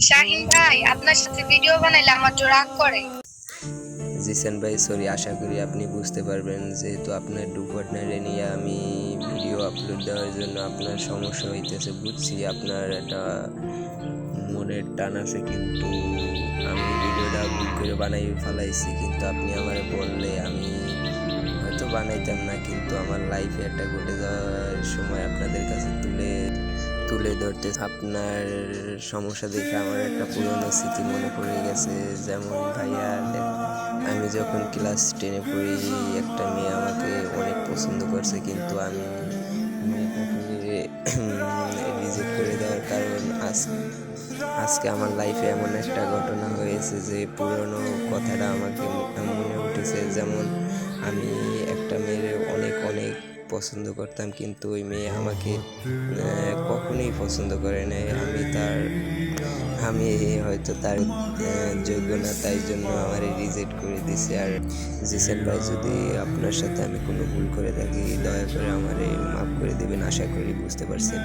শাহিন ভাই, আপনার সাথে ভিডিও বানাইলে আমার জোর রাগ করে। জিসান ভাই সরি, আশা করি আপনি বুঝতে পারবেন যেহেতু আপনার ডু পার্টনারে নিয়ে আমি ভিডিও আপলোড দেওয়ার জন্য আপনার সমস্যা হইতেছে। বুঝছি আপনার একটা মনের টান আছে, কিন্তু আমি ভিডিওটা ভুল করে বানাই ফেলাইছি, কিন্তু আপনি আমারে বললে আমি হয়তো বানাইতাম না, কিন্তু আমার লাইফে একটা ঘটে যাওয়ার সময় আপনাদের কাছে তুলে তুলে ধরতে আপনার সমস্যা দেখে আমার একটা পুরনো স্মৃতি মনে পড়ে গেছে। যেমন ভাইয়া, আমি যখন ক্লাস 10-এ পড়ি একটা মেয়ে আমাকে অনেক পছন্দ করছে, কিন্তু আমি মেয়েটাকে রিজেক্ট করে দেওয়ার কারণ আজকে আমার লাইফে এমন একটা ঘটনা হয়েছে যে পুরনো কথাটা আমাকে মনে উঠেছে। যেমন আমি একটা মেয়ের অনেক অনেক পছন্দ করতাম, কিন্তু ওই মেয়ে আমাকে কখনোই পছন্দ করে নাই। আমি হয়তো তার যোগ্য না, তাই জন্য আমার রিজেক্ট করে দিছে। আর জিসেল ভাই, যদি আপনার সাথে আমি কোনো ভুল করে থাকি দয়া করে আমারে মাফ করে দেবেন, আশা করি বুঝতে পারছেন।